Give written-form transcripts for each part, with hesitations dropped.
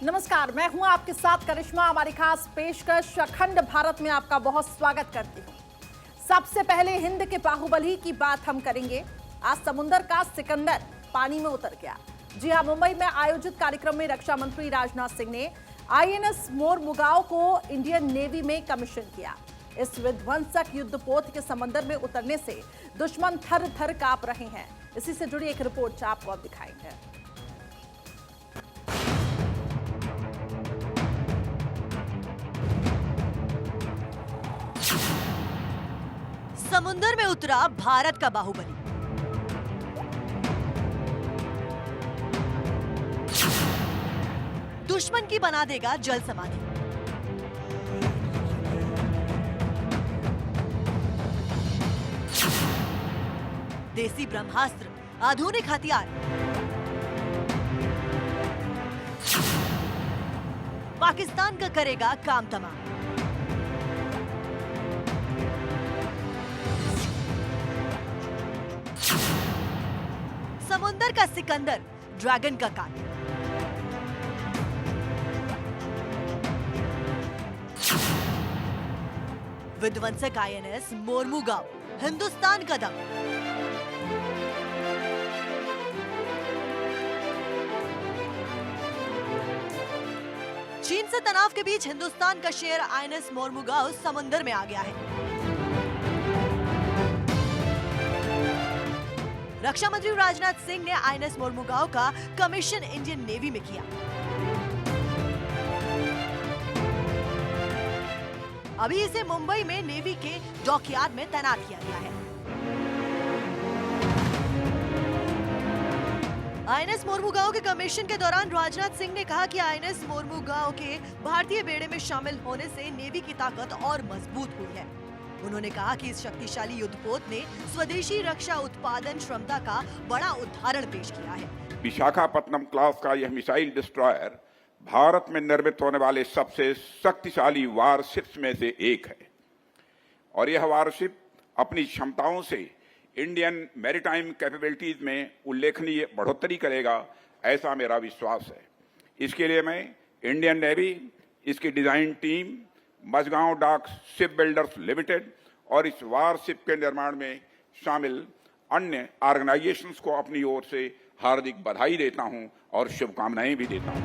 नमस्कार, मैं हूं आपके साथ करिश्मा। हमारी खास पेशकश अखंड भारत में आपका बहुत स्वागत करती हूं। सबसे पहले हिंद के बाहुबली की बात हम करेंगे। आज समुंदर का सिकंदर पानी में उतर गया। जी हां, मुंबई में आयोजित कार्यक्रम में रक्षा मंत्री राजनाथ सिंह ने आईएनएस मोरमुगाओ को इंडियन नेवी में कमीशन किया। इस विध्वंसक युद्धपोत के समंदर में उतरने से दुश्मन थर थर कांप रहे हैं। इसी से जुड़ी एक रिपोर्ट आपको अब दिखाएंगे। समुंदर में उतरा भारत का बाहुबली। दुश्मन की बना देगा जल समाधि। देसी ब्रह्मास्त्र, आधुनिक हथियार, पाकिस्तान का करेगा काम तमाम। समुंदर का सिकंदर, ड्रैगन का काल। विध्वंसक आईएनएस मोरमुगाओ, हिंदुस्तान का दम। चीन से तनाव के बीच हिंदुस्तान का शेर आईएनएस मोरमुगाओ समंदर में आ गया है। रक्षा मंत्री राजनाथ सिंह ने आईएनएस मोरमुगाओ का कमीशन इंडियन नेवी में किया। अभी इसे मुंबई में नेवी के डॉकयार्ड में तैनात किया गया है। आईएनएस मोरमुगाओ के कमीशन के दौरान राजनाथ सिंह ने कहा कि आईएनएस मोरमुगाओ के भारतीय बेड़े में शामिल होने से नेवी की ताकत और मजबूत हुई है। उन्होंने कहा कि इस शक्तिशाली युद्धपोत ने स्वदेशी रक्षा उत्पादन क्षमता का बड़ा उदाहरण पेश किया है। विशाखापत्तनम क्लास का यह मिसाइल डिस्ट्रॉयर भारत में निर्मित होने वाले सबसे शक्तिशाली वारशिप्स में से एक है और यह वारशिप अपनी क्षमताओं से इंडियन मैरीटाइम कैपेबिलिटीज में उल्लेखनीय बढ़ोतरी करेगा, ऐसा मेरा विश्वास है। इसके लिए मैं इंडियन नेवी, इसकी डिजाइन टीम, मझगांव डाक शिप बिल्डर्स लिमिटेड और इस वारशिप के निर्माण में शामिल अन्य ऑर्गेनाइजेशंस को अपनी ओर से हार्दिक बधाई देता हूं और शुभकामनाएं भी देता हूं।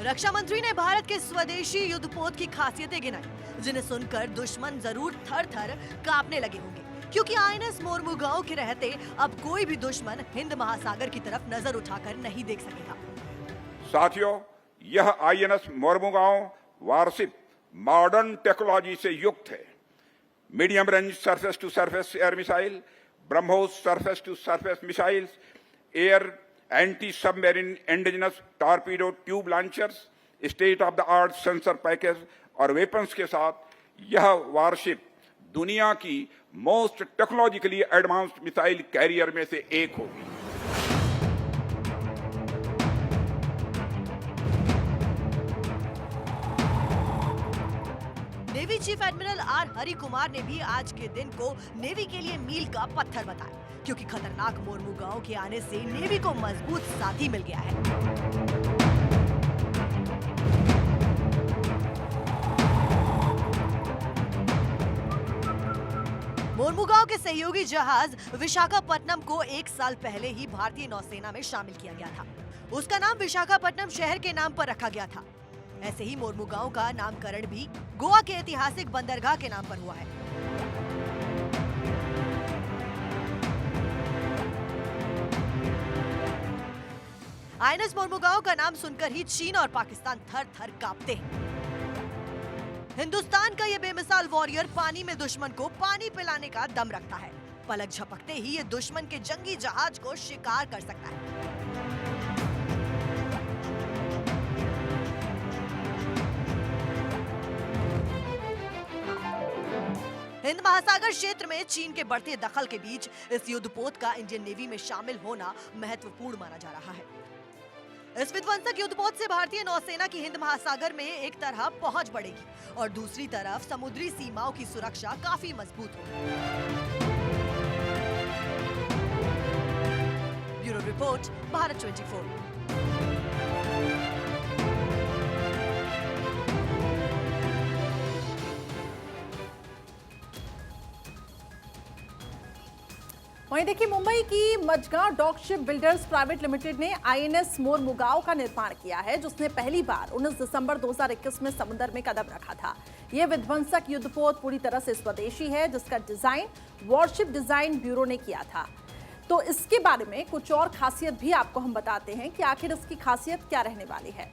रक्षा मंत्री ने भारत के स्वदेशी युद्धपोत की खासियतें गिनाई, जिन्हें सुनकर दुश्मन जरूर थर थर कांपने लगे होंगे, क्योंकि आईएनएस मोरमुगाओ के रहते अब कोई भी दुश्मन हिंद महासागर की तरफ नजर उठाकर नहीं देख सकेगा। साथियों, यह INS Mormugao warship modern technology से युक्त है। Medium range surface to surface air missile, BrahMos surface to surface missiles, air anti submarine indigenous torpedo tube launchers, state of the art sensor package और वेपन्स के साथ यह वारशिप दुनिया की most technologically advanced missile carrier में से एक होगी। Navy chief admiral R Hari Kumar ने भी आज के दिन को नेवी के लिए मील का पत्थर बताया, क्योंकि खतरनाक मोरमुगाओ के आने से नेवी को मजबूत साथी मिल गया है। मोरमुगाओ के सहयोगी जहाज विशाखापट्टनम को 1 साल पहले ही भारतीय नौसेना में शामिल किया गया था। उसका नाम विशाखापट्टनम शहर के नाम पर रखा गया था। ऐसे ही मोरमुगाओ का नामकरण भी गोवा के ऐतिहासिक बंदरगाह के नाम पर हुआ है। आईएनएस मोरमुगाओ का नाम सुनकर ही चीन और पाकिस्तान थर थर कांपते हैं। हिंदुस्तान का यह बेमिसाल वॉरियर पानी में दुश्मन को पानी पिलाने का दम रखता है। पलक झपकते ही ये दुश्मन के जंगी जहाज को शिकार कर सकता है। हिंद महासागर क्षेत्र में चीन के बढ़ते दखल के बीच इस युद्धपोत का इंडियन नेवी में शामिल होना महत्वपूर्ण माना जा रहा है। इस विध्वंसक युद्धपोत से भारतीय नौसेना की हिंद महासागर में एक तरह पहुंच बढ़ेगी और दूसरी तरफ समुद्री सीमाओं की सुरक्षा काफी मजबूत होगी। रिपोर्ट, भारत 24। वहीं देखिए, मुंबई की Mazagon dock ship builders private limited ने आईएनएस मोरमुगांव का निर्माण किया है, जिसने पहली बार 19 दिसंबर 2021 में समुद्र में कदम रखा था। यह विध्वंसक युद्धपोत पूरी तरह से स्वदेशी है, जिसका डिजाइन वॉरशिप डिजाइन ब्यूरो ने किया था। तो इसके बारे में कुछ और खासियत भी आपको हम बताते हैं कि आखिर इसकी खासियत क्या रहने वाली है।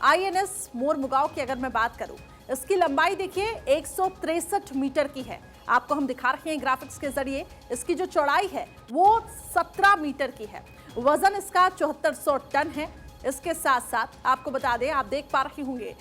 आईएनएस मोरमुगांव की अगर मैं बात करूं, इसकी लंबाई देखिए 163 मीटर की है। आपको हम दिखा रहे हैं ग्राफिक्स के जरिए। इसकी जो चौड़ाई है वो 17 मीटर की है। वजन इसका 7400 टन है। इसके साथ साथ आपको बता दें, आप देख पा रहे होंगे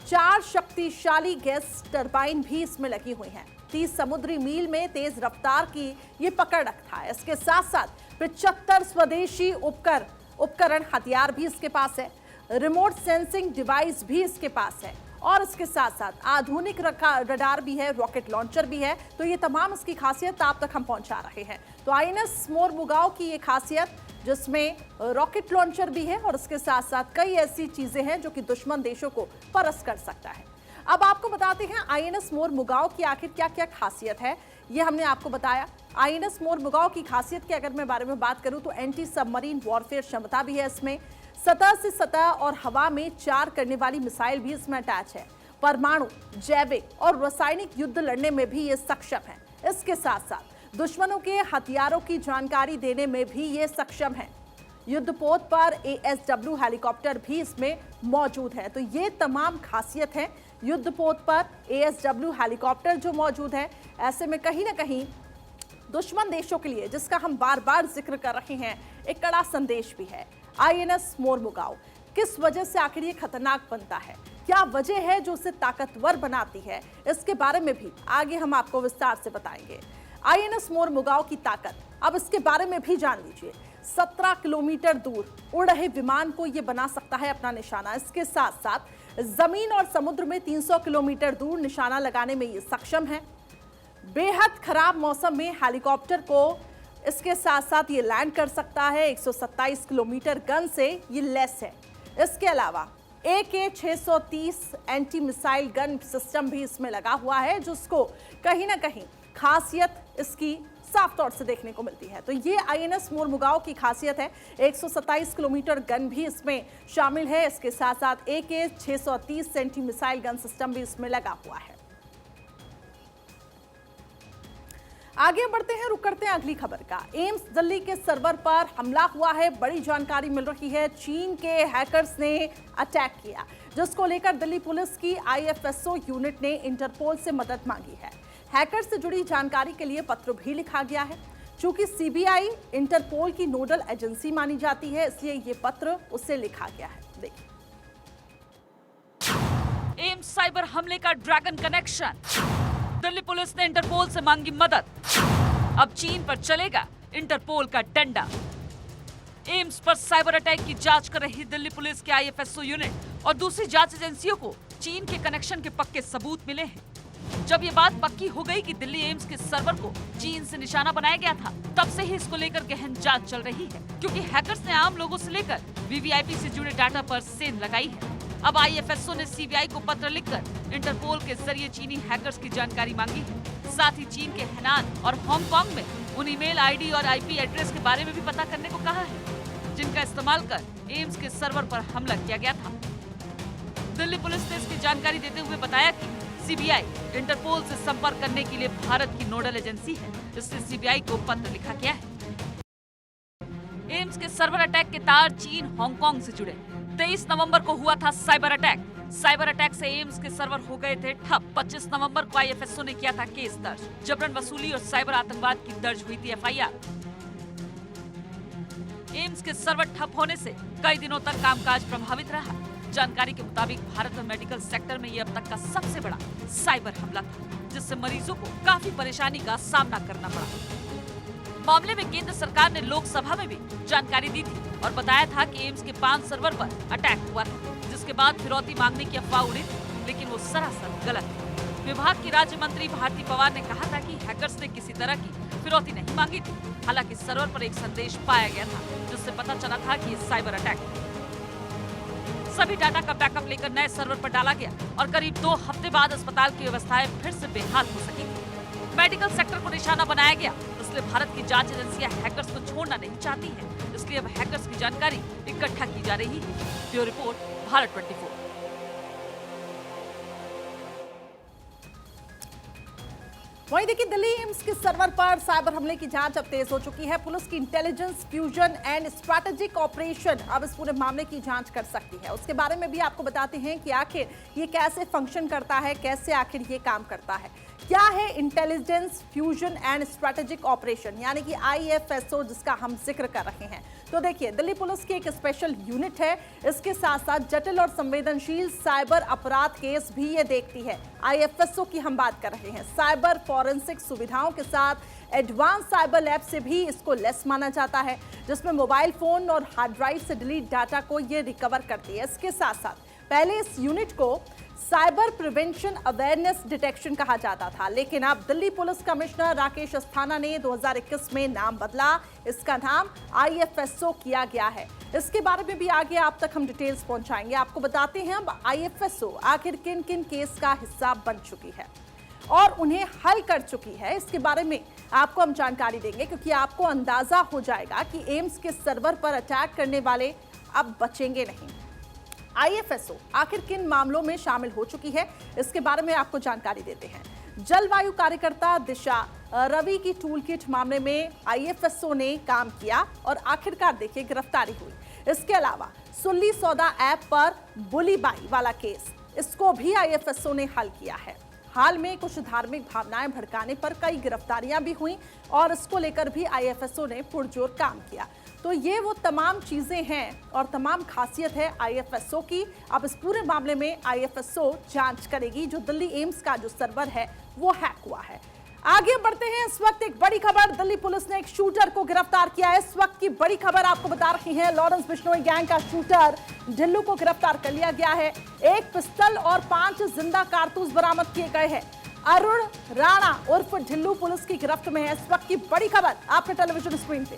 4 शक्तिशाली गैस टरबाइन भी इसमें लगी हुई हैं। 30 समुद्री मील में तेज रफ्तार की ये पकड़ रखता है। इसके साथ साथ 75 स्वदेशी उपकरण हथियार भी इसके पास है। रिमोट सेंसिंग डिवाइस भी इसके पास है और इसके साथ साथ आधुनिक रडार भी है, रॉकेट लॉन्चर भी है। तो ये तमाम इसकी खासियत आप तक हम पहुंचा रहे हैं। तो आईएनएस मोरमुगांव की ये खासियत, जिसमें रॉकेट लॉन्चर भी है और इसके साथ साथ कई ऐसी चीजें हैं जो कि दुश्मन देशों को परस्त कर सकता है। अब आपको बताते हैं आईएनएस मोरमुगांव की आखिर क्या क्या खासियत है, ये हमने आपको बताया। आईएनएस मोरमुगांव की खासियत के अगर मैं बारे में बात करूं तो एंटी सबमरीन वॉरफेयर क्षमता भी है इसमें। सतह से सतह और हवा में 4 करने वाली मिसाइल भी इसमें अटैच है। परमाणु, जैविक और रासायनिक युद्ध लड़ने में भी ये सक्षम है। इसके साथ साथ दुश्मनों के हथियारों की जानकारी देने में भी ये सक्षम है। युद्धपोत पर ASW हेलीकॉप्टर भी इसमें मौजूद है। तो ये तमाम खासियत है युद्धपोत पर ASW हेलीकॉप्टर जो मौजूद है। ऐसे में कहीं ना कहीं दुश्मन देशों के लिए, जिसका हम बार बार जिक्र कर रहे हैं, एक कड़ा संदेश भी है। आईएनएस मोरमुगांव किस वजह से आखिर ये खतरनाक बनता है, क्या वजह है जो उसे ताकतवर बनाती है, इसके बारे में भी आगे हम आपको विस्तार से बताएंगे। आईएनएस मोरमुगांव की ताकत, अब इसके बारे में भी जान लीजिए। 17 किलोमीटर दूर उड़ रहे विमान को ये बना सकता है अपना निशाना। इसके साथ साथ जमीन और समुद्र में 300 किलोमीटर दूर निशाना लगाने में ये सक्षम है। बेहद खराब मौसम में हेलीकॉप्टर को इसके साथ साथ ये लैंड कर सकता है। 127 किलोमीटर गन से ये लेस है। इसके अलावा AK-630 anti missile gun system भी इसमें लगा हुआ है, जिसको कहीं ना कहीं खासियत इसकी साफ तौर से देखने को मिलती है। तो ये आईएनएस मोरमुगांव की खासियत है। 127 किलोमीटर गन भी इसमें शामिल है। इसके साथ साथ AK-630 anti missile gun system भी इसमें लगा हुआ है। आगे बढ़ते हैं, रुक करते हैं अगली खबर का। एम्स दिल्ली के सर्वर पर हमला हुआ है। बड़ी जानकारी मिल रही है, चीन के हैकर्स ने अटैक किया, जिसको लेकर दिल्ली पुलिस की IFSO यूनिट ने इंटरपोल से मदद मांगी है। हैकर से जुड़ी जानकारी के लिए पत्र भी लिखा गया है। चूंकि CBI इंटरपोल की नोडल एजेंसी मानी जाती है, इसलिए ये पत्र उससे लिखा गया है। देखिए, एम्स साइबर हमले का ड्रैगन कनेक्शन, दिल्ली पुलिस ने इंटरपोल से मांगी मदद। अब चीन पर चलेगा इंटरपोल का डंडा। एम्स पर साइबर अटैक की जांच कर रही दिल्ली पुलिस के IFSO यूनिट और दूसरी जांच एजेंसियों को चीन के कनेक्शन के पक्के सबूत मिले हैं। जब ये बात पक्की हो गई कि दिल्ली एम्स के सर्वर को चीन से निशाना बनाया गया था, तब से ही इसको लेकर गहन जांच चल रही है, क्योंकि हैकर्स ने आम लोगों से लेकर VVIP से जुड़े डाटा पर सेंध लगाई है। अब IFSO ने CBI को पत्र लिखकर इंटरपोल के जरिए चीनी हैकर्स की जानकारी मांगी है। साथ ही चीन के हेनान और हांगकांग में उन ईमेल ID और IP एड्रेस के बारे में भी पता करने को कहा है, जिनका इस्तेमाल कर एम्स के सर्वर पर हमला किया गया था। दिल्ली पुलिस ने इसकी जानकारी देते हुए बताया कि CBI इंटरपोल से संपर्क करने के लिए भारत की नोडल एजेंसी है, इसलिए CBI को पत्र लिखा गया है। एम्स के सर्वर अटैक के तार चीन हांगकांग से जुड़े। 23 नवंबर को हुआ था साइबर अटैक। साइबर अटैक से एम्स के सर्वर हो गए थे ठप। 25 नवंबर को IFSO ने किया था केस दर्ज। जबरन वसूली और साइबर आतंकवाद की दर्ज हुई थी FIR। एम्स के सर्वर ठप होने से कई दिनों तक कामकाज प्रभावित रहा। जानकारी के मुताबिक भारत में मेडिकल सेक्टर में ये अब तक का सबसे बड़ा साइबर हमला था, जिससे मरीजों को काफी परेशानी का सामना करना पड़ा। मामले में केंद्र सरकार ने लोकसभा में भी जानकारी दी थी और बताया था कि एम्स के 5 सर्वर पर अटैक हुआ था, जिसके बाद फिरौती मांगने की अफवाह उड़ी थी, लेकिन वो सरासर गलत है। विभाग की राज्य मंत्री भारती पवार ने कहा था कि हैकर्स ने किसी तरह की फिरौती नहीं मांगी थी। हालांकि सर्वर पर एक संदेश पाया गया था जिससे पता चला था कि ये साइबर अटैक। सभी डाटा का बैकअप लेकर नए सर्वर पर डाला गया और करीब 2 हफ्ते बाद अस्पताल की व्यवस्थाएं फिर से बेहाल हो सकी। मेडिकल सेक्टर को निशाना बनाया गया, इसलिए भारत की जांच एजेंसियां हैकर्स को छोड़ना नहीं चाहती हैं। इसलिए अब हैकर्स की जानकारी इकट्ठा की जा रही है। Bureau report, Bharat 24। वहीं देखिए, दिल्ली एम्स के सर्वर पर साइबर हमले की जांच अब तेज हो चुकी है। पुलिस की intelligence, fusion and strategic operation अब इस पूरे मामले की जांच कर सकती है। उसके बारे में भी आपको बताते हैं कि आखिर ये कैसे फंक्शन करता है, कैसे आखिर ये काम करता है। क्या है intelligence, fusion and strategic operation, यानी कि IFSO, जिसका हम जिक्र कर रहे हैं। तो देखिए, दिल्ली पुलिस की एक स्पेशल यूनिट है। इसके साथ साथ जटिल और संवेदनशील साइबर अपराध केस भी ये देखती है। IFSO की हम बात कर रहे हैं। साइबर फॉरेंसिक सुविधाओं के साथ एडवांस साइबर लैब से भी इसको लेस माना जाता है, जिसमें मोबाइल फोन और हार्ड ड्राइव से डिलीट डाटा को ये रिकवर करती है। इसके साथ साथ पहले इस यूनिट को साइबर प्रिवेंशन अवेयरनेस डिटेक्शन कहा जाता था, लेकिन अब दिल्ली पुलिस कमिश्नर राकेश अस्थाना ने 2021 में नाम बदला। इसका नाम IFSO किया गया है। इसके बारे में भी आगे आप तक हम डिटेल्स पहुंचाएंगे। आपको बताते हैं अब IFSO आखिर किन किन केस का हिस्सा बन चुकी है और उन्हें हल कर चुकी है। इसके बारे में आपको हम जानकारी देंगे, क्योंकि आपको अंदाजा हो जाएगा कि एम्स के सर्वर पर अटैक करने वाले अब बचेंगे नहीं। IFSO आखिर किन मामलों में शामिल हो चुकी है, इसके बारे में आपको जानकारी देते हैं। जलवायु कार्यकर्ता दिशा रवि की टूल किट मामले में IFSO ने काम किया और आखिरकार देखिए गिरफ्तारी हुई। इसके अलावा सुल्ली सौदा ऐप पर बुली बाई वाला केस, इसको भी IFSO ने हल किया है। हाल में कुछ धार्मिक भावनाएं भड़काने पर कई गिरफ्तारियां भी हुई और इसको लेकर भी IFSO ने पुरजोर काम किया। तो ये वो तमाम चीजें हैं और तमाम खासियत है IFSO की। अब इस पूरे मामले में IFSO जांच करेगी। जो दिल्ली एम्स का जो सर्वर है वो हैक हुआ है। आगे बढ़ते हैं। इस वक्त एक बड़ी खबर, दिल्ली पुलिस ने एक शूटर को गिरफ्तार किया है। इस वक्त की बड़ी खबर आपको बता रही है, लॉरेंस बिश्नोई गैंग का शूटर ढिल्लू को गिरफ्तार कर लिया गया है। एक पिस्टल और 5 जिंदा कारतूस बरामद किए गए हैं। अरुण राणा उर्फ ढिल्लू पुलिस की गिरफ्त में है। इस वक्त की बड़ी खबर आपके टेलीविजन स्क्रीन पे।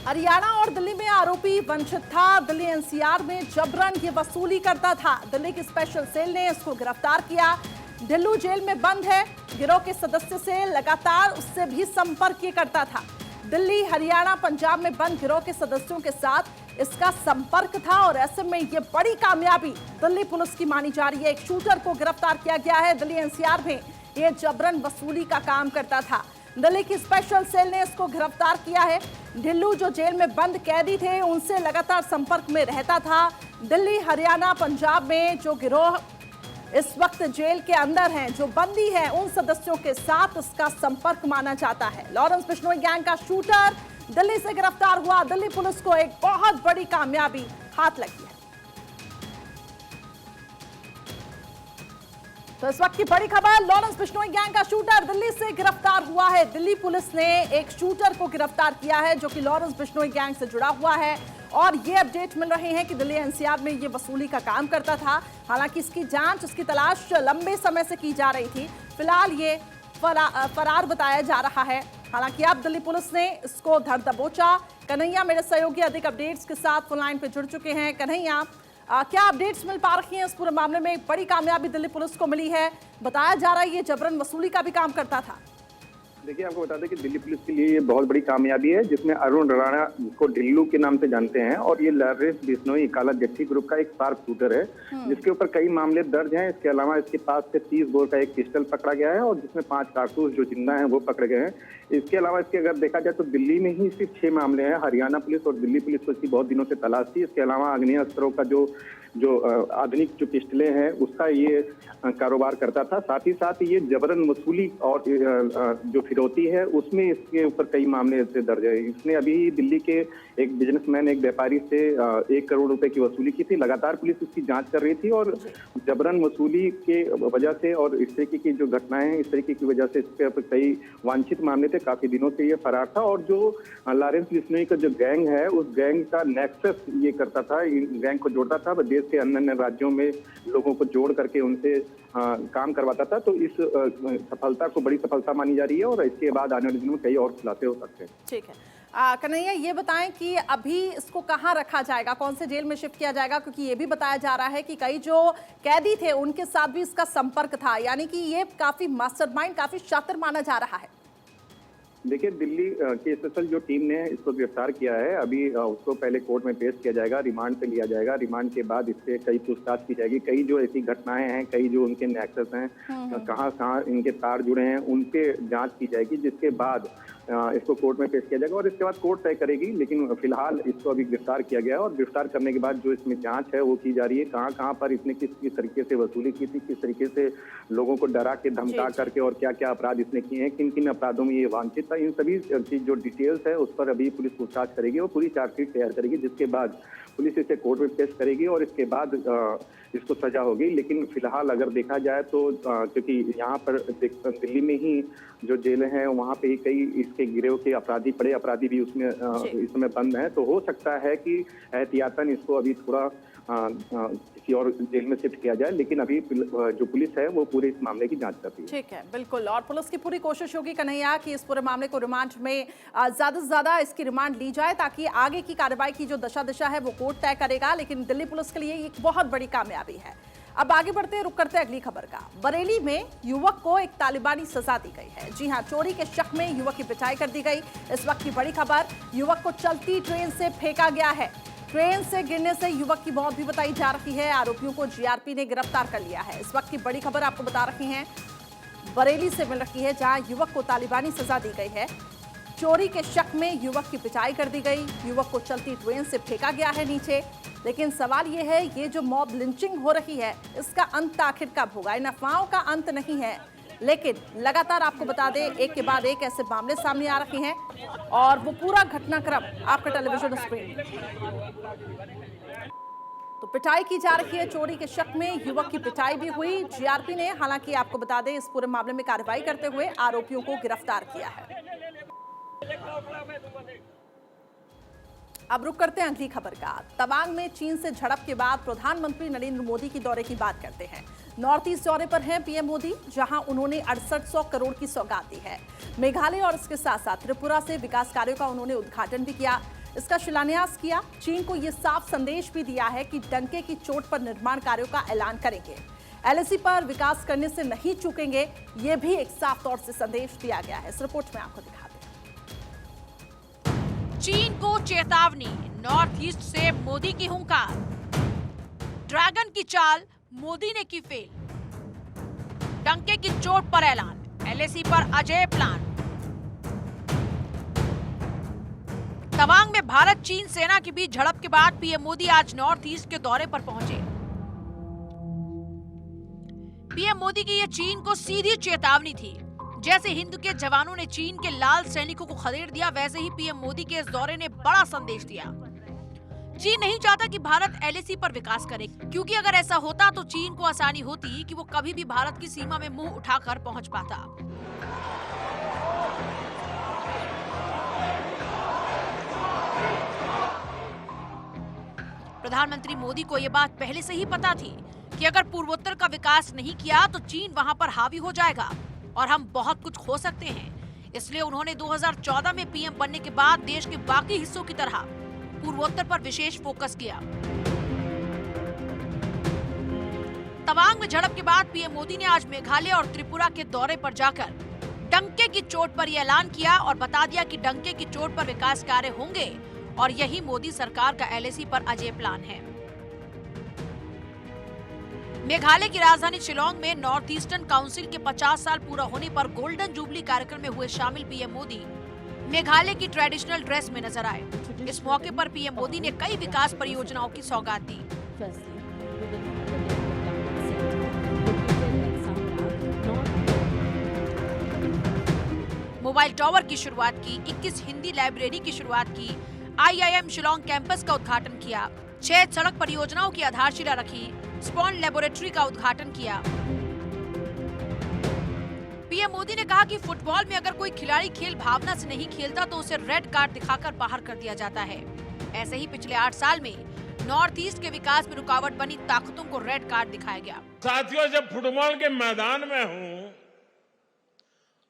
हरियाणा और दिल्ली में आरोपी वंचित था। दिल्ली NCR में जबरन ये वसूली करता था। दिल्ली की स्पेशल सेल ने इसको गिरफ्तार किया। ढिल्लू जेल में बंद है। गिरोह के सदस्य से लगातार उससे भी संपर्क ये करता था। दिल्ली, हरियाणा, पंजाब में बंद गिरोह के सदस्यों के साथ इसका संपर्क था और ऐसे में ये बड़ी कामयाबी दिल्ली पुलिस की मानी जा रही है। एक शूटर को गिरफ्तार किया गया है। दिल्ली NCR में ये जबरन वसूली का काम करता था। दिल्ली की स्पेशल सेल ने इसको गिरफ्तार किया है। ढिल्लू जो जेल में बंद कैदी थे उनसे लगातार संपर्क में रहता था। दिल्ली, हरियाणा, पंजाब में जो गिरोह इस वक्त जेल के अंदर हैं, जो बंदी हैं, उन सदस्यों के साथ इसका संपर्क माना जाता है। लॉरेंस बिश्नोई गैंग का शूटर दिल्ली से गिरफ्तार हुआ। दिल्ली पुलिस को एक बहुत बड़ी कामयाबी हाथ लगी है। तो इस वक्त की बड़ी खबर, लॉरेंस बिश्नोई गैंग का शूटर दिल्ली से गिरफ्तार हुआ है। दिल्ली पुलिस ने एक शूटर को गिरफ्तार किया है जो कि लॉरेंस बिश्नोई गैंग से जुड़ा हुआ है और ये अपडेट मिल रहे हैं कि दिल्ली NCR में ये वसूली का काम करता था। हालांकि इसकी जांच, इसकी तलाश लंबे समय से की जा रही थी। फिलहाल ये फरार बताया जा रहा है। हालांकि अब दिल्ली पुलिस ने इसको धर दबोचा। कन्हैया मेरे सहयोगी अधिक अपडेट्स के साथ फोन लाइन पे जुड़ चुके हैं। कन्हैया, क्या अपडेट्स मिल पा रही हैं इस पूरे मामले में? बड़ी कामयाबी दिल्ली पुलिस को मिली है। बताया जा रहा है ये जबरन वसूली का भी काम करता था। देखिए, आपको बता दें कि दिल्ली पुलिस के लिए ये बहुत बड़ी कामयाबी है, जिसमें अरुण राणा, जिसको ढिल्लू के नाम से जानते हैं, और ये लॉरेंस बिश्नोई काला जट्टी ग्रुप का एक शार्प शूटर है, जिसके ऊपर कई मामले दर्ज हैं। इसके अलावा इसके पास से 30 बोर का एक पिस्टल पकड़ा गया है और जिसमें 5 कारतूस जो जिंदा हैं वो पकड़े गए हैं। इसके अलावा इसके अगर देखा जाए तो दिल्ली में ही सिर्फ 6 मामले हैं। हरियाणा पुलिस और दिल्ली पुलिस को इसकी बहुत दिनों से तलाश थी। इसके अलावा आग्नेय अस्त्रों का जो आधुनिक जो पिस्टलें हैं उसका ये कारोबार करता था। साथ ही साथ ये जबरन वसूली और जो फिरौती है उसमें इसके ऊपर कई मामले ऐसे दर्ज है। इसने अभी दिल्ली के एक बिजनेसमैन, एक व्यापारी से 1 करोड़ रुपए की वसूली की थी। लगातार पुलिस इसकी जांच कर रही थी और जबरन वसूली के वजह से और इस तरीके की जो घटनाएं हैं, इस तरीके की वजह से इसके ऊपर कई वांछित मामले थे। काफी दिनों से ये फरार था और जो लॉरेंस बिश्नोई का जो गैंग है उस गैंग का नेक्सस ये करता था, गैंग को जोड़ता था। देश के अन्य राज्यों में लोगों को जोड़ करके उनसे काम करवाता था। तो इस सफलता को बड़ी सफलता मानी जा रही है और इसके बाद आने वाले दिनों में कई और खुलासे हो सकते हैं। ठीक है, कन्हैया ये बताएं कि अभी इसको कहाँ रखा जाएगा, कौन से जेल में शिफ्ट किया जाएगा, क्योंकि ये भी बताया जा रहा है कि कई जो कैदी थे उनके साथ भी इसका संपर्क था, यानी कि ये काफी मास्टरमाइंड, काफी शातिर माना जा रहा है। देखिए, दिल्ली की स्पेशल जो टीम ने इसको गिरफ्तार किया है, अभी उसको पहले कोर्ट में पेश किया जाएगा, रिमांड पे लिया जाएगा। रिमांड के बाद इससे कई पूछताछ की जाएगी, कई जो ऐसी घटनाएं हैं, कई जो उनके नेक्सस हैं, कहाँ कहाँ इनके तार जुड़े हैं, उन पे जांच की जाएगी, जिसके बाद इसको कोर्ट में पेश किया जाएगा और इसके बाद कोर्ट तय करेगी। लेकिन फिलहाल इसको अभी गिरफ्तार किया गया है और गिरफ्तार करने के बाद जो इसमें जांच है वो की जा रही है, कहाँ कहाँ पर इसने किस किस तरीके से वसूली की थी, किस तरीके से लोगों को डरा के धमका करके और क्या क्या अपराध इसने किए हैं, किन किन अपराधों में ये वांछित था, इन सभी चीज जो डिटेल्स है उस पर अभी पुलिस पूछताछ करेगी और पूरी चार्जशीट तैयार करेगी, जिसके बाद पुलिस इसे कोर्ट में पेश करेगी और इसके बाद इसको सजा होगी। लेकिन फिलहाल अगर देखा जाए तो क्योंकि यहाँ पर दिल्ली में ही जो जेलें हैं वहाँ पे ही कई इसके गिरोह के अपराधी, बड़े अपराधी भी उसमें इस समय बंद हैं, तो हो सकता है कि एहतियातन इसको अभी थोड़ा किसी और जेल में शिफ्ट किया जाए। लेकिन अभी जो पुलिस है वो पूरे इस मामले की जांच कर रही है। ठीक है, बिल्कुल, और पुलिस की पूरी कोशिश होगी कन्हैया कि इस पूरे मामले को रिमांड में ज्यादा से ज्यादा इसकी रिमांड ली जाए, ताकि आगे की कार्रवाई की जो दिशा है वो कोर्ट तय करेगा। लेकिन दिल्ली पुलिस के लिए एक बहुत बड़ी कामयाबी है। अब आगे बढ़ते हैं, रुक करते हैं अगली खबर का। बरेली में युवक को एक तालिबानी सजा दी गई है। जी हां, चोरी के शक में युवक की पिटाई कर दी गई। इस वक्त की बड़ी खबर, युवक को चलती ट्रेन से फेंका गया है। ट्रेन से गिरने से युवक की मौत भी बताई जा रही है। आरोपियों को जीआरपी ने गिरफ्तार कर लिया है। इस वक्त की बड़ी खबर आपको बता रही हैं, बरेली से मिल रही है, जहां युवक को तालिबानी सजा दी गई है। चोरी के शक में युवक की पिटाई कर दी गई, युवक को चलती ट्रेन से फेंका गया है नीचे। लेकिन सवाल यह है, ये जो मॉब लिंचिंग हो रही है, इसका अंत आखिर कब होगा? इन अफवाहों का अंत नहीं है, लेकिन लगातार आपको बता दें, एक के बाद एक ऐसे मामले सामने आ रहे हैं और वो पूरा घटनाक्रम आपका टेलीविजन स्क्रीन। तो पिटाई की जा रही है, चोरी के शक में युवक की पिटाई भी हुई। जीआरपी ने, हालांकि आपको बता दें, इस पूरे मामले में कार्रवाई करते हुए आरोपियों को गिरफ्तार किया है। अब रुक करते हैं अगली खबर का। तवांग में चीन से झड़प के बाद प्रधानमंत्री नरेंद्र मोदी की दौरे की बात करते हैं। नॉर्थ ईस्ट दौरे पर हैं पीएम मोदी, जहां उन्होंने 6800 करोड़ की सौगात दी है। मेघालय और इसके साथ साथ त्रिपुरा से विकास कार्यों का उन्होंने उद्घाटन भी किया, इसका शिलान्यास किया। चीन को यह साफ संदेश भी दिया है कि डंके की चोट पर निर्माण कार्यों का ऐलान करेंगे, एलएसी पर विकास करने से नहीं चूकेंगे। ये भी एक साफ तौर से संदेश दिया गया है। इस रिपोर्ट में आपको दिखाते हैं। चीन को चेतावनी, नॉर्थ ईस्ट से मोदी की हुंकार। ड्रैगन की चाल मोदी ने की फेल, डंके की चोट पर ऐलान, एलएसी पर अजय प्लान। तवांग में भारत चीन सेना के बीच झड़प के बाद पीएम मोदी आज नॉर्थ ईस्ट के दौरे पर पहुंचे। पीएम मोदी की ये चीन को सीधी चेतावनी थी। जैसे हिंद के जवानों ने चीन के लाल सैनिकों को खदेड़ दिया, वैसे ही पीएम मोदी के इस दौरे ने बड़ा संदेश दिया। चीन नहीं चाहता कि भारत एलएसी पर विकास करे, क्योंकि अगर ऐसा होता तो चीन को आसानी होती कि वो कभी भी भारत की सीमा में मुंह उठाकर पहुंच पाता। प्रधानमंत्री मोदी को यह बात पहले से ही पता थी कि अगर पूर्वोत्तर का विकास नहीं किया तो चीन वहां पर हावी हो जाएगा और हम बहुत कुछ खो सकते हैं। इसलिए उन्होंने 2014 में पीएम बनने के बाद देश के बाकी हिस्सों की तरह पूर्वोत्तर पर विशेष फोकस किया। तवांग में झड़प के बाद पीएम मोदी ने आज मेघालय और त्रिपुरा के दौरे पर जाकर डंके की चोट पर यह ऐलान किया और बता दिया कि डंके की चोट पर विकास कार्य होंगे और यही मोदी सरकार का एलएसी पर अजय प्लान है। मेघालय की राजधानी शिलांग में नॉर्थ ईस्टर्न काउंसिल के 50 साल पूरा होने पर गोल्डन जुबली कार्यक्रम में हुए शामिल पीएम मोदी मेघालय की ट्रेडिशनल ड्रेस में नजर आए। इस मौके पर पीएम मोदी ने कई विकास परियोजनाओं की सौगात दी। मोबाइल टावर की शुरुआत की, 21 हिंदी लाइब्रेरी की शुरुआत की, आईआईएम शिलांग कैंपस का उद्घाटन किया, 6 सड़क परियोजनाओं की आधारशिला रखी, स्पॉन लेबोरेटरी का उद्घाटन किया। पीएम मोदी ने कहा कि फुटबॉल में अगर कोई खिलाड़ी खेल भावना से नहीं खेलता तो उसे रेड कार्ड दिखाकर बाहर कर दिया जाता है। ऐसे ही पिछले 8 साल में नॉर्थ ईस्ट के विकास में रुकावट बनी ताकतों को रेड कार्ड दिखाया गया। साथियों, जब फुटबॉल के मैदान में हूं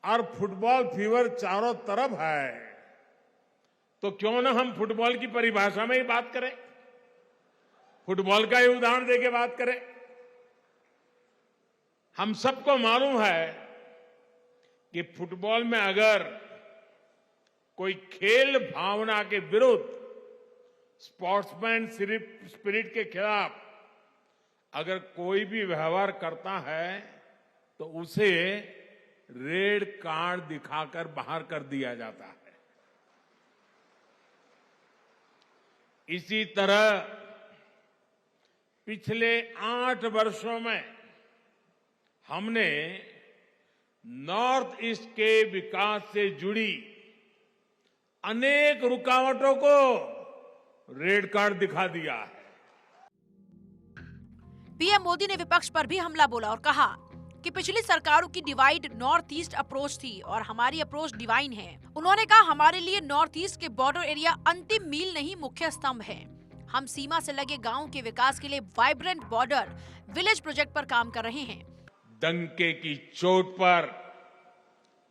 और फुटबॉल फीवर चारों तरफ है, तो क्यों ना हम फुटबॉल की परिभाषा में ही बात करें, फुटबॉल का ही उदाहरण देके बात करें। हम सबको मालूम है कि फुटबॉल में अगर कोई खेल भावना के विरुद्ध, स्पोर्ट्समैन स्पिरिट के खिलाफ अगर कोई भी व्यवहार करता है तो उसे रेड कार्ड दिखाकर बाहर कर दिया जाता है। इसी तरह पिछले 8 वर्षों में हमने नॉर्थ ईस्ट के विकास से जुड़ी अनेक रुकावटों को रेड कार्ड दिखा दिया है। पीएम मोदी ने विपक्ष पर भी हमला बोला और कहा कि पिछली सरकारों की डिवाइड नॉर्थ ईस्ट अप्रोच थी और हमारी अप्रोच डिवाइन है। उन्होंने कहा, हमारे लिए नॉर्थ ईस्ट के बॉर्डर एरिया अंतिम मील नहीं, मुख्य स्तंभ है। हम सीमा से लगे गांवों के विकास के लिए वाइब्रेंट बॉर्डर विलेज प्रोजेक्ट पर काम कर रहे हैं। डंके की चोट पर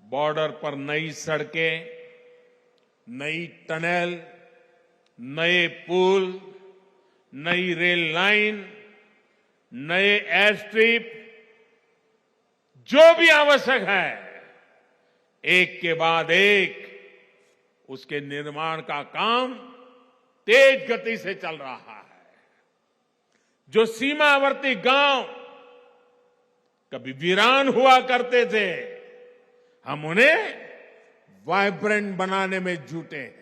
बॉर्डर पर नई सड़कें, नई टनल, नए पुल, नई रेल लाइन, नए एयर स्ट्रिप, जो भी आवश्यक है, एक के बाद एक उसके निर्माण का काम तेज गति से चल रहा है। जो सीमावर्ती गांव कभी वीरान हुआ करते थे, हम उन्हें वाइब्रेंट बनाने में जुटे हैं।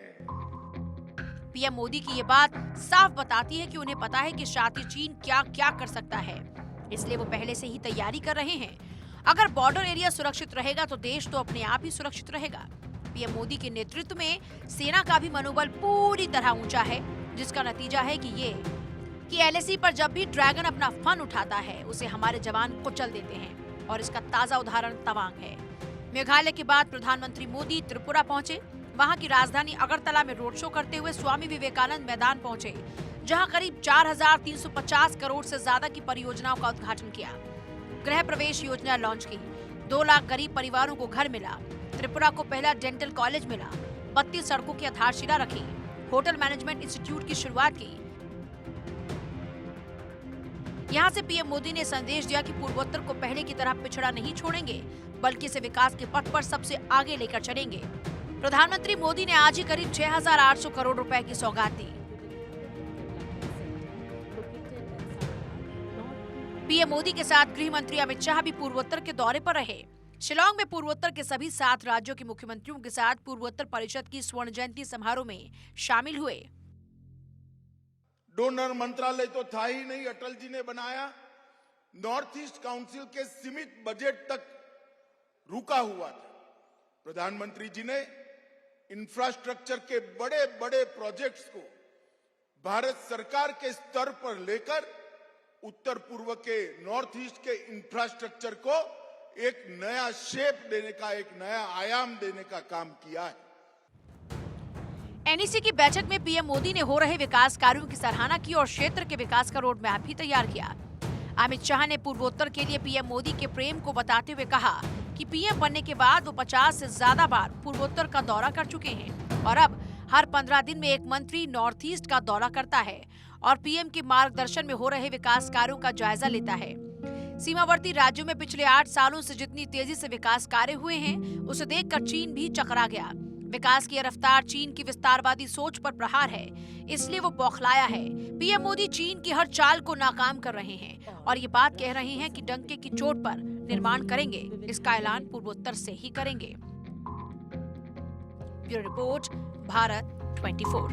पीएम मोदी की ये बात साफ बताती है कि उन्हें पता है कि शातिर चीन क्या क्या कर सकता है, इसलिए वो पहले से ही तैयारी कर रहे हैं। अगर बॉर्डर एरिया सुरक्षित रहेगा तो देश तो अपने आप ही सुरक्षित रहेगा। पीएम मोदी के नेतृत्व में सेना का भी मनोबल पूरी तरह ऊंचा है, जिसका नतीजा है कि एलएसी पर जब भी ड्रैगन अपना फन उठाता है, उसे हमारे जवान कुचल देते हैं और इसका ताजा उदाहरण तवांग है। मेघालय के बाद प्रधानमंत्री मोदी त्रिपुरा पहुंचे। वहां की राजधानी अगरतला में रोड शो करते हुए स्वामी विवेकानंद मैदान पहुंचे, जहां करीब 4,350 करोड़ से ज्यादा की परियोजनाओं का उद्घाटन किया। गृह प्रवेश योजना लॉन्च की, 2 लाख गरीब परिवारों को घर मिला, त्रिपुरा को पहला डेंटल कॉलेज मिला, 32 सड़कों की आधारशिला रखी, होटल मैनेजमेंट इंस्टीट्यूट की शुरुआत की। यहाँ से पीएम मोदी ने संदेश दिया कि पूर्वोत्तर को पहले की तरह पिछड़ा नहीं छोड़ेंगे, बल्कि इसे विकास के पथ पर सबसे आगे लेकर चलेंगे। प्रधानमंत्री मोदी ने आज ही करीब 6,800 करोड़ रुपए की सौगात दी। पीएम मोदी के साथ गृह मंत्री अमित शाह भी पूर्वोत्तर के दौरे पर रहे। शिलांग में पूर्वोत्तर के सभी 7 राज्यों के मुख्यमंत्रियों के साथ पूर्वोत्तर परिषद की स्वर्ण जयंती समारोह में शामिल हुए। डोनर मंत्रालय तो था ही नहीं, अटल जी ने बनाया। नॉर्थ ईस्ट काउंसिल के सीमित बजट तक रुका हुआ था। प्रधानमंत्री जी ने इंफ्रास्ट्रक्चर के बड़े बड़े प्रोजेक्ट्स को भारत सरकार के स्तर पर लेकर उत्तर पूर्व के नॉर्थ ईस्ट के इंफ्रास्ट्रक्चर को एक नया शेप देने का, एक नया आयाम देने का काम किया है। एनईसी की बैठक में पीएम मोदी ने हो रहे विकास कार्यों की सराहना की और क्षेत्र के विकास का रोड मैप भी तैयार किया। अमित शाह ने पूर्वोत्तर के लिए पीएम मोदी के प्रेम को बताते हुए कहा कि पीएम बनने के बाद वो 50 से ज्यादा बार पूर्वोत्तर का दौरा कर चुके हैं और अब हर 15 दिन में एक मंत्री नॉर्थ ईस्ट का दौरा करता है और पीएम के मार्गदर्शन में हो रहे विकास कार्यों का जायजा लेता है। सीमावर्ती राज्यों में पिछले 8 सालों से जितनी तेजी से विकास कार्य हुए हैं, उसे देखकर चीन भी चकरा गया। विकास की रफ्तार चीन की विस्तारवादी सोच पर प्रहार है, इसलिए वो बौखलाया है। पीएम मोदी चीन की हर चाल को नाकाम कर रहे हैं और ये बात कह रहे हैं कि डंके की चोट पर निर्माण करेंगे। इसका ऐलान पूर्वोत्तर से ही करेंगे। Bureau report, Bharat 24।